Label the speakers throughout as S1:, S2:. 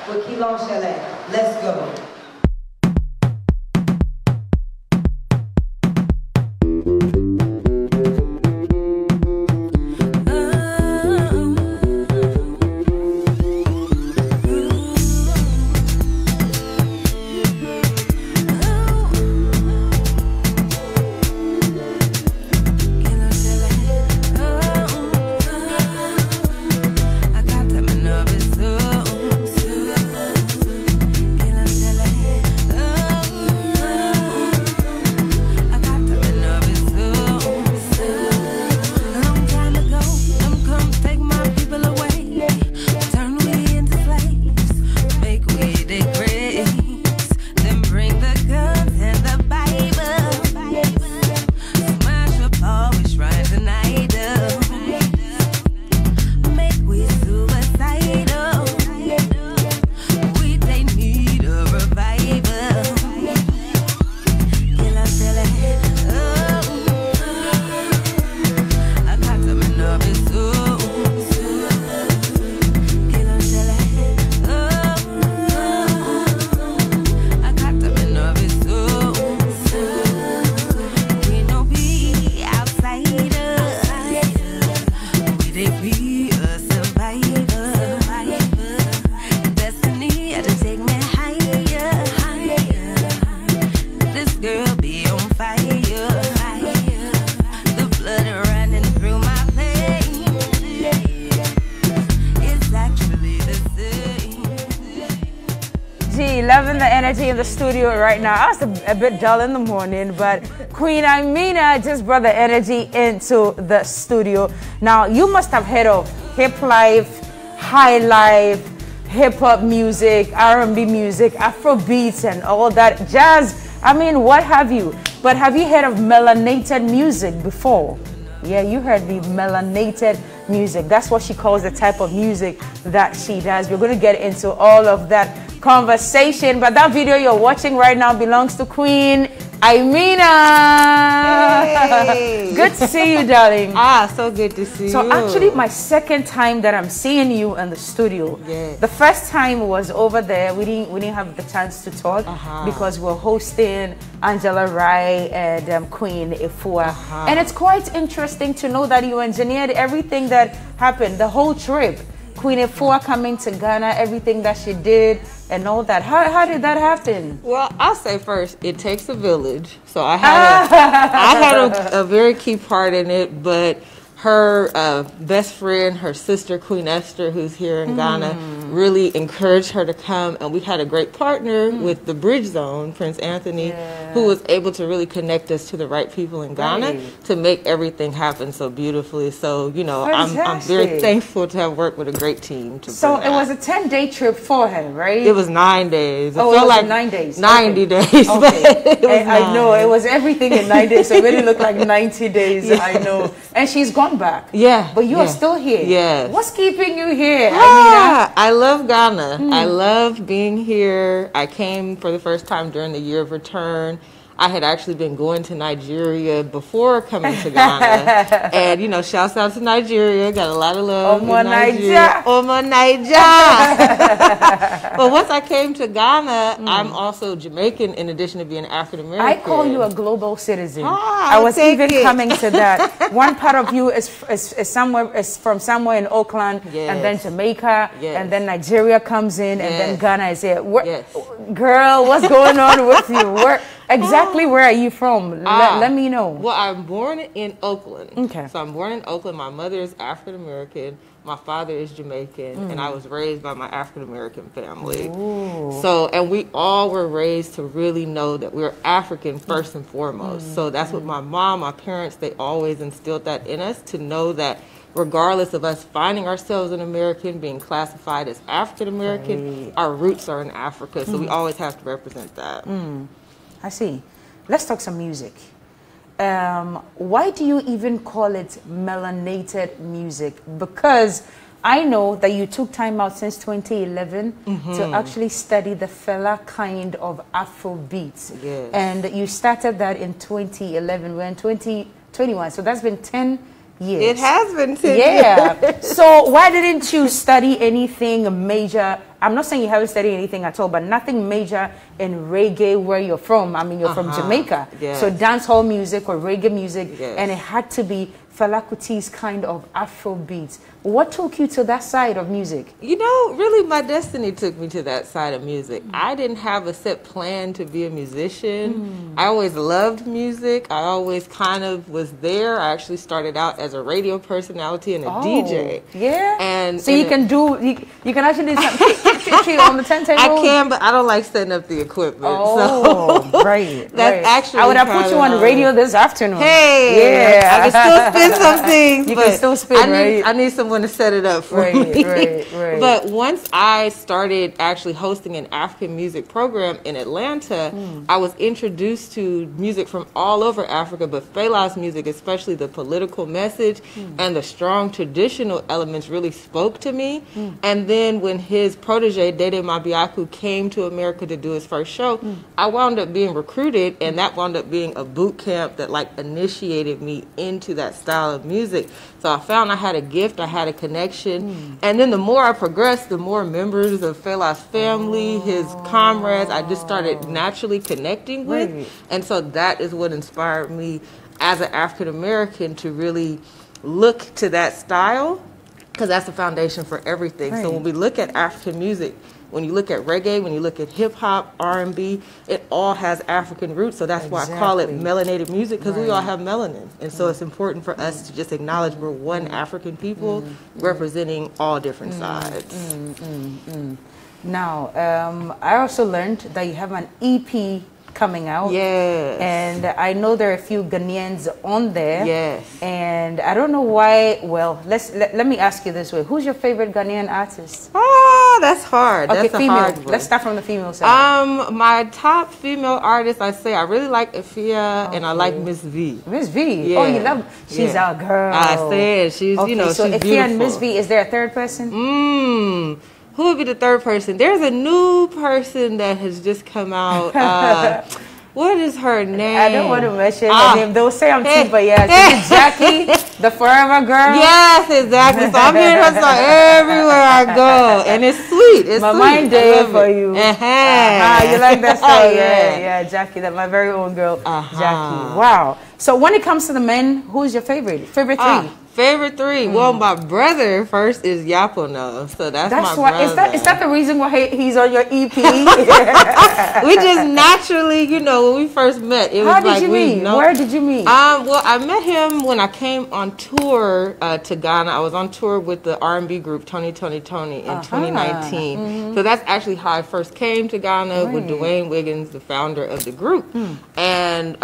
S1: with Queen Shirley. Let's go.
S2: Loving the energy in the studio right now. I was a bit dull in the morning, but Queen Iminah just brought the energy into the studio. Now, you must have heard of hip life, high life, hip-hop music, R&B music, Afro beats, and all that, jazz, I mean, what have you. But have you heard of melanated music before? Yeah, you heard the melanated music. That's what she calls the type of music that she does. We're going to get into all of that conversation, but that video you're watching right now belongs to Queen Iminah.
S3: Hey.
S2: Good to see you, darling.
S3: So good to see you.
S2: So actually my second time that I'm seeing you in the studio.
S3: Yes.
S2: The first time was over there. We didn't have the chance to talk because we're hosting Angela Rai and Queen Ifua. And it's quite interesting to know that you engineered everything that happened, the whole trip. Queen Ifua coming to Ghana, everything that she did and all that. How did that happen?
S3: Well, I'll say first, it takes a village. So I had a very key part in it, but her best friend, her sister, Queen Esther, who's here in Ghana, really encouraged her to come. And we had a great partner with the Bridge Zone, Prince Anthony, who was able to really connect us to the right people in Ghana to make everything happen so beautifully. So, you know, I'm very thankful to have worked with a great team.
S2: So it was a 10-day trip for her, right?
S3: It was 9 days.
S2: It felt like 9 days.
S3: 90 days.
S2: Okay. I know, it was everything in 9 days, so it really looked like 90 days, I know. And she's gone back.
S3: Yeah.
S2: But you are still here.
S3: Yes.
S2: What's keeping you here?
S3: I love Ghana. I love being here. I came for the first time during the year of return. I had actually been going to Nigeria before coming to Ghana. And, you know, shouts out to Nigeria. Got a lot of love in Nigeria. Omo Naija. But once I came to Ghana, I'm also Jamaican in addition to being African American.
S2: I call you a global citizen. I was even coming to that. One part of you is from somewhere in Oakland, and then Jamaica, and then Nigeria comes in, and then Ghana is here. Girl, what's going on with you? Exactly where are you from? Let me know.
S3: Well, I'm born in Oakland.
S2: Okay.
S3: So I'm born in Oakland. My mother is African American. My father is Jamaican. And I was raised by my African American family.
S2: Ooh.
S3: So, and we all were raised to really know that we're African first and foremost. So that's what my mom, my parents, they always instilled that in us, to know that regardless of us finding ourselves an American, being classified as African American, our roots are in Africa. So we always have to represent that.
S2: I see. Let's talk some music. Why do you even call it melanated music? Because I know that you took time out since 2011 to actually study the fella kind of Afro beats. Yes. And you started that in 2011. We're in 2021. So that's been 10 years.
S3: It has been 10
S2: Yeah.
S3: years.
S2: So why didn't you study anything major? I'm not saying you haven't studied anything at all, but nothing major in reggae where you're from. I mean, you're from Jamaica.
S3: Yes.
S2: So dancehall music or reggae music,
S3: Yes.
S2: and it had to be Fela Kuti's kind of Afro beats. What took you to that side of music?
S3: You know, really my destiny took me to that side of music. I didn't have a set plan to be a musician. I always loved music. I always kind of was there. I actually started out as a radio personality and a DJ.
S2: Yeah?
S3: And
S2: so you can actually do something on the turntable?
S3: I can, but I don't like setting up the equipment.
S2: Oh,
S3: so
S2: right.
S3: that's actually
S2: I would have put you on the radio this afternoon.
S3: Hey, yeah. I can still spin some things.
S2: You can still spin, right?
S3: I need someone to set it up for me.
S2: Right.
S3: But once I started actually hosting an African music program in Atlanta, I was introduced to music from all over Africa, but Fela's music, especially the political message and the strong traditional elements, really spoke to me. And then when his protege, Dede Mabiaku, came to America to do his first show, I wound up being recruited, and that wound up being a boot camp that like initiated me into that style of music. So I found I had a gift, I had a connection, and then the more I progressed, the more members of Fela's family, his comrades, I just started naturally connecting with, and so that is what inspired me as an African American to really look to that style, because that's the foundation for everything. So when we look at African music, when you look at reggae, when you look at hip hop, R&B, it all has African roots. So that's why I call it melanated music, because we all have melanin. And so it's important for us to just acknowledge we're one African people representing all different sides.
S2: Now, I also learned that you have an EP coming out.
S3: Yes.
S2: And I know there are a few Ghanaians on there.
S3: Yes.
S2: And I don't know why, well, let me ask you this way. Who's your favorite Ghanaian artist?
S3: Oh, that's hard.
S2: Okay,
S3: that's
S2: female.
S3: A hard one.
S2: Let's start from the female side.
S3: My top female artist, I say I really like Afia and I like Miss V.
S2: Miss V.
S3: Yeah.
S2: Oh, you love, she's our girl.
S3: I said, she's,
S2: Okay,
S3: you know,
S2: so
S3: she's
S2: Afia
S3: beautiful.
S2: and Miss V, is there a third person?
S3: Who would be the third person? There's a new person that has just come out. What is her name?
S2: I don't want to mention her name. They'll say I'm cheap, but yeah. Is it Jackie, the forever girl?
S3: Yes, exactly. So I'm hearing her song everywhere I go. And it's sweet. It's
S2: my
S3: sweet.
S2: mind there for you.
S3: You
S2: like that song? Yeah, Jackie, that's my very own girl, Jackie. Wow. So when it comes to the men, who's your favorite? Favorite three?
S3: Favorite three. Well, my brother first is Yapono, so that's my brother.
S2: Is that the reason why he's on your EP?
S3: We just naturally, you know, when we first met, it was
S2: How did
S3: like
S2: you meet? Where did you meet?
S3: Well, I met him when I came on tour to Ghana. I was on tour with the R&B group Tony in 2019. So that's actually how I first came to Ghana with Dwayne Wiggins, the founder of the group. And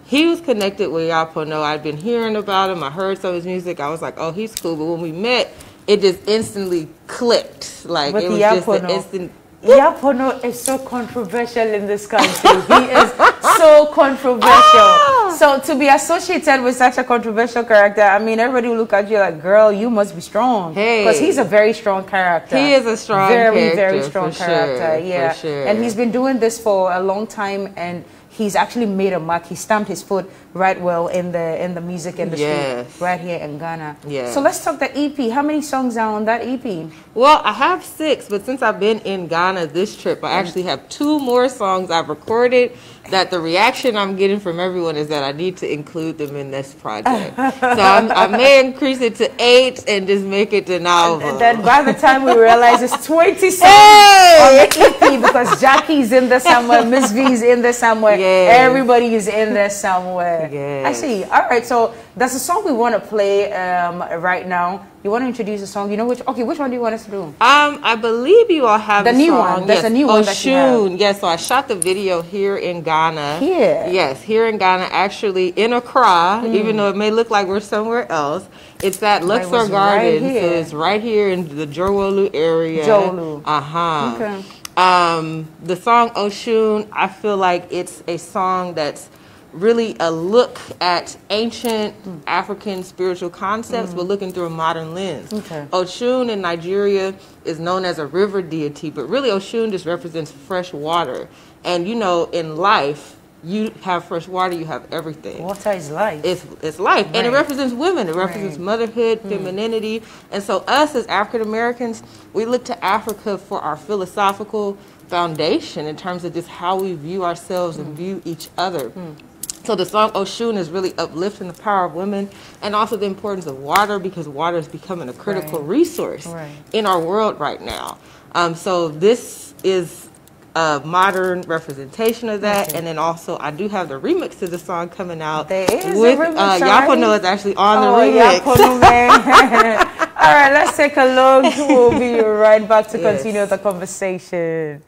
S3: he was connected with Yapono. I'd been hearing about him. I heard some of his music. I was like, oh, he's cool. But when we met, it just instantly clicked. Like, it was just an instant.
S2: Yapono is so controversial in this country. He is so controversial. So to be associated with such a controversial character, I mean, everybody will look at you like, girl, you must be strong. Because he's a very strong character.
S3: He is a strong character.
S2: Very strong character.
S3: Sure, for sure.
S2: And he's been doing this for a long time, and he's actually made a mark. He stamped his foot right well in the music industry right here in Ghana. So let's talk the EP. How many songs are on that EP?
S3: Well, I have 6, but since I've been in Ghana this trip, I actually have 2 more songs I've recorded that the reaction I'm getting from everyone is that I need to include them in this project. So I may increase it to 8 and just make it an album.
S2: And then by the time we realize it's 20 songs on the EP, because Jackie's in there somewhere, Miss V's in there somewhere, everybody is in there somewhere. I see. All right, so that's a song we want to play right now. You want to introduce a song? You know which? Okay, which one do you want us to do?
S3: I believe you all have
S2: the new one. There's a new one that you have.
S3: Yes, so I shot the video here in Ghana.
S2: Here?
S3: Yes, here in Ghana, actually in Accra, even though it may look like we're somewhere else. It's at Luxor Gardens, so it's right here in the Jowolu area.
S2: Jowolu.
S3: Okay. The song Oshun, I feel like it's a song that's really a look at ancient African spiritual concepts, but looking through a modern lens. Oshun in Nigeria is known as a river deity, but really Oshun just represents fresh water. And you know, in life, you have fresh water, you have everything.
S2: Water is life.
S3: It's life.
S2: Right.
S3: And it represents women. It represents
S2: Right.
S3: motherhood, femininity. And so us as African Americans, we look to Africa for our philosophical foundation in terms of just how we view ourselves and view each other. So the song Oshun is really uplifting the power of women and also the importance of water, because water is becoming a critical resource in our world right now. So this is a modern representation of that. And then also I do have the remix to the song coming out.
S2: There is
S3: with,
S2: a remix.
S3: Yapono is actually on the remix.
S2: Yapono, man. All right, let's take a look. We'll be right back to continue the conversation.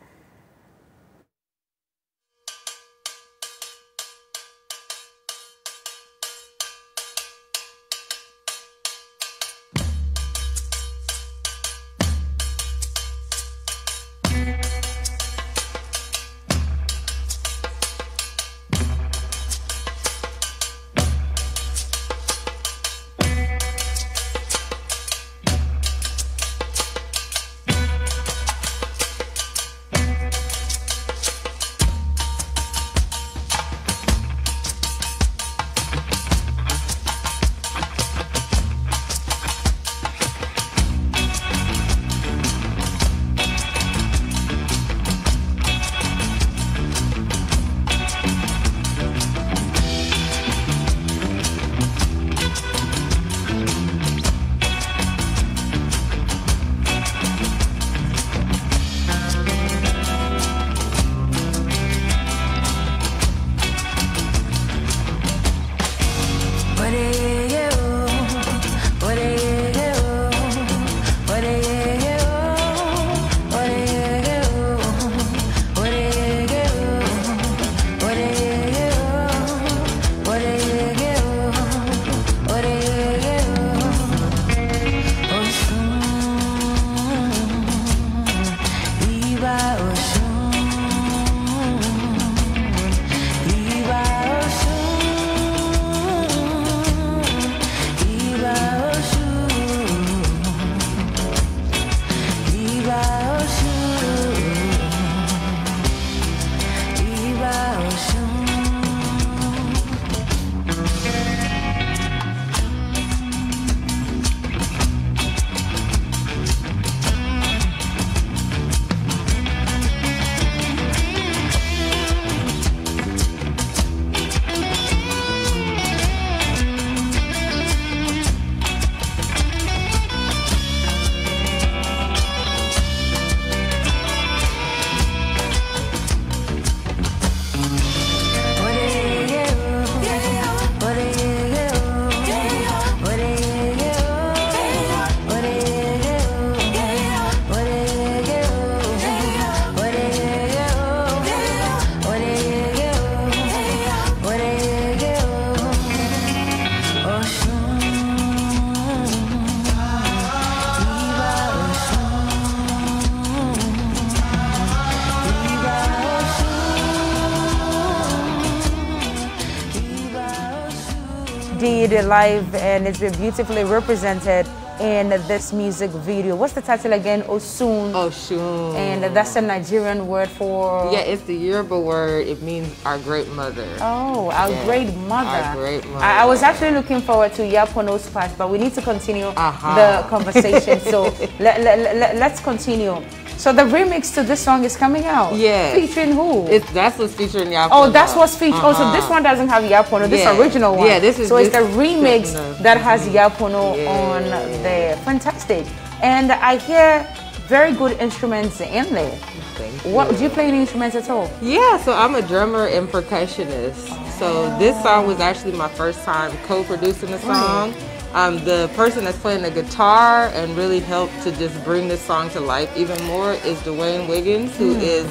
S2: did live, and it's been beautifully represented in this music video. What's the title again? Osun.
S3: Osun.
S2: And that's a Nigerian word for?
S3: Yeah, it's the Yoruba word. It means our great mother.
S2: Oh, our great mother.
S3: Our great mother.
S2: I was actually looking forward to Yapono's part, but we need to continue the conversation. So let's continue. So the remix to this song is coming out.
S3: Yeah.
S2: Featuring who?
S3: That's what's featuring Yapono.
S2: Oh, that's what's featured. Oh, so this one doesn't have Yapono. This original one.
S3: Yeah, this is.
S2: So it's the remix that has Yapono on there. Fantastic. And I hear very good instruments in there.
S3: Thank you.
S2: What do you play any instruments at all?
S3: Yeah, so I'm a drummer and percussionist. So this song was actually my first time co-producing the song. The person that's playing the guitar and really helped to just bring this song to life even more is Dwayne Wiggins, who is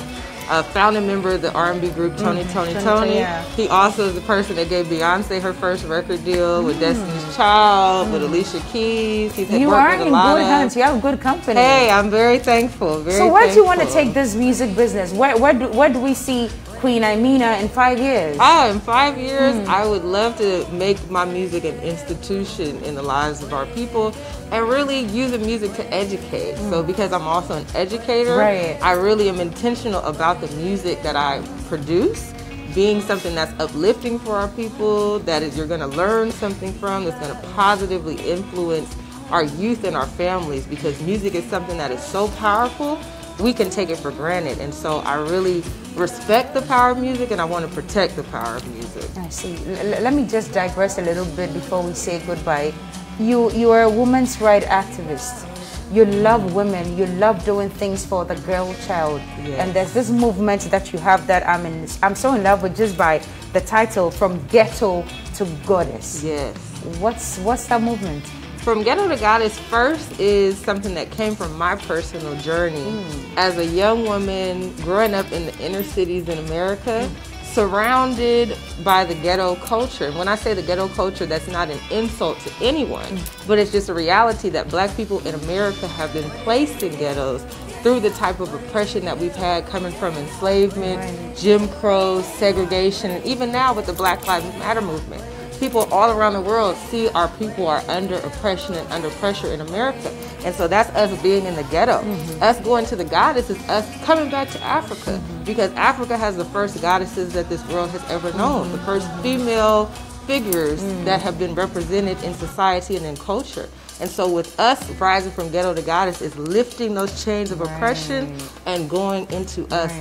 S3: a founding member of the R&B group Tony.
S2: Yeah.
S3: He also is the person that gave Beyonce her first record deal with Destiny's Child, with Alicia Keys.
S2: You are in good hands. You have good company.
S3: Hey, I'm very thankful.
S2: So where do you want to take this music business? Where do we see Queen Iminah in 5 years?
S3: Oh, in 5 years, I would love to make my music an institution in the lives of our people and really use the music to educate. So because I'm also an educator, I really am intentional about the music that I produce being something that's uplifting for our people, you're going to learn something from, that's going to positively influence our youth and our families, because music is something that is so powerful, we can take it for granted. And so I really respect the power of music, and I want to protect the power of music.
S2: I see. Let me just digress a little bit before we say goodbye. You are a women's rights activist. You love women. You love doing things for the girl child.
S3: Yes.
S2: And there's this movement that you have that I'm so in love with just by the title, From Ghetto to Goddess.
S3: Yes.
S2: What's that movement?
S3: From Ghetto to Goddess first is something that came from my personal journey as a young woman growing up in the inner cities in America, surrounded by the ghetto culture. And when I say the ghetto culture, that's not an insult to anyone, but it's just a reality that black people in America have been placed in ghettos through the type of oppression that we've had coming from enslavement, Jim Crow, segregation, and even now with the Black Lives Matter movement. People all around the world see our people are under oppression and under pressure in America. And so that's us being in the ghetto. Us going to the goddess is us coming back to Africa, because Africa has the first goddesses that this world has ever known, the first female figures that have been represented in society and in culture. And so with us rising from ghetto to goddess is lifting those chains of oppression and going into us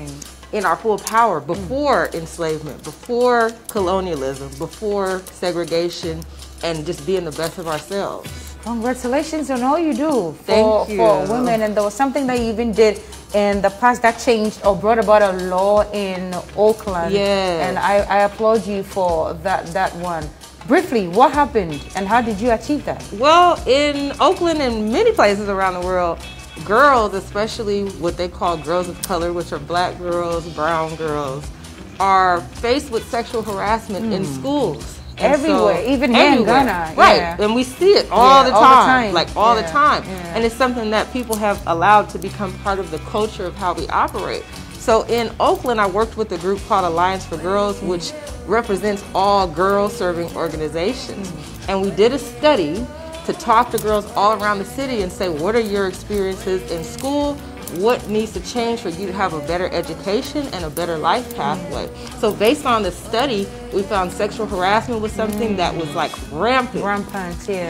S3: in our full power, before enslavement, before colonialism, before segregation, and just being the best of ourselves.
S2: Congratulations on all you do
S3: for
S2: women. And there was something that you even did in the past that changed or brought about a law in Oakland.
S3: Yes.
S2: And I applaud you for that one. Briefly, what happened and how did you achieve that?
S3: Well, in Oakland and many places around the world, girls, especially what they call girls of color, which are black girls, brown girls, are faced with sexual harassment in schools. And
S2: everywhere, even here in Ghana.
S3: Right,
S2: yeah.
S3: and we see it all the time, like all the time.
S2: Yeah.
S3: And it's something that people have allowed to become part of the culture of how we operate. So in Oakland, I worked with a group called Alliance for Girls, which represents all girl-serving organizations. And we did a study to talk to girls all around the city and say, what are your experiences in school? What needs to change for you to have a better education and a better life pathway? So based on the study, we found sexual harassment was something that was like rampant,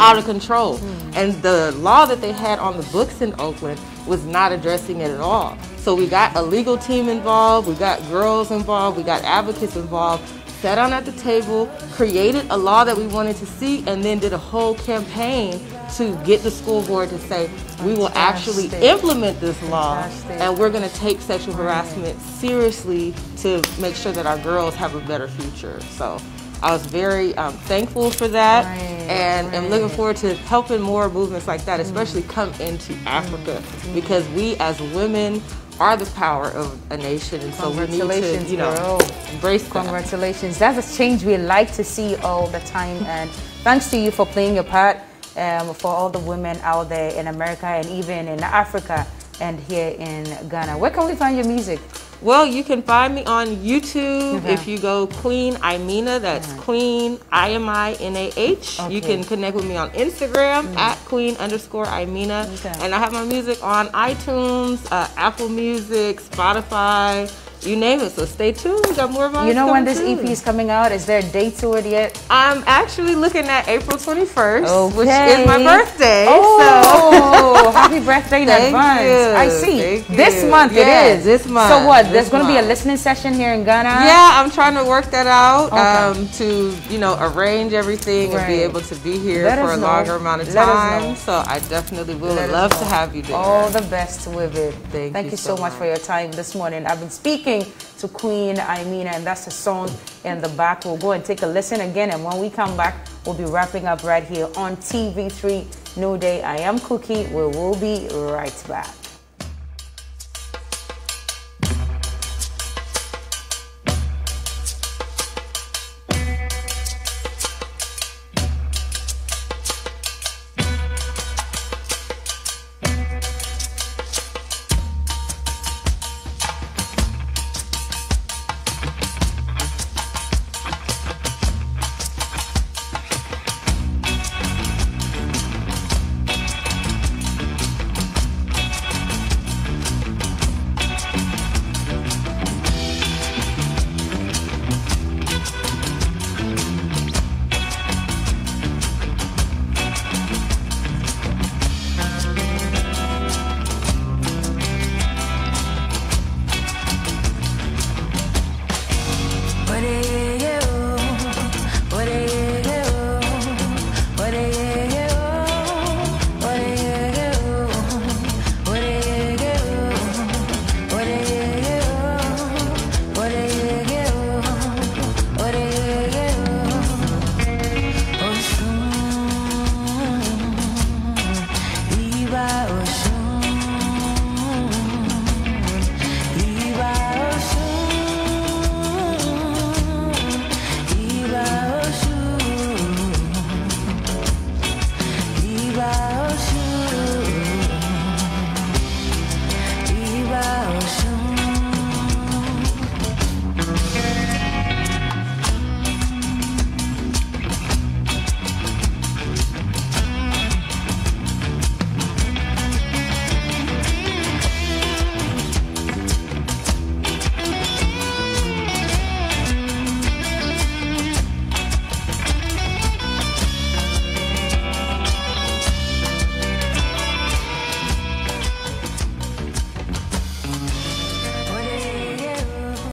S3: out of control. And the law that they had on the books in Oakland was not addressing it at all. So we got a legal team involved, we got girls involved, we got advocates involved, sat down at the table, created a law that we wanted to see, and then did a whole campaign to get the school board to say, we will actually implement this law, and we're going to take sexual harassment seriously to make sure that our girls have a better future. So I was very thankful for that, and am looking forward to helping more movements like that, especially come into Africa, because we as women are the power of a nation, and so we need to, embrace that.
S2: Congratulations. That's a change we like to see all the time, and thanks to you for playing your part for all the women out there in America and even in Africa and here in Ghana. Where can we find your music?
S3: Well, you can find me on YouTube if you go Queen Iminah, that's Queen I-M-I-N-A-H. You can connect with me on Instagram at Queen_Iminah. And I have my music on iTunes, Apple Music, Spotify, you name it. So stay tuned. We got more of
S2: You know when this EP is coming out? Is there a date to it yet?
S3: I'm actually looking at April 21st, which is my birthday.
S2: Oh, happy birthday in advance. I see. This month it is.
S3: This month.
S2: So what? There's going to be a listening session here in Ghana?
S3: Yeah, I'm trying to work that out to, arrange everything and be able to be here for a longer amount of time. So I definitely would love to have you there.
S2: All the best with it.
S3: Thank you
S2: so much for your time this morning. I've been speaking to Queen Iminah, and that's the song in the back. We'll go and take a listen again, and when we come back, we'll be wrapping up right here on TV3 New Day. I am Cookie. We will be right back.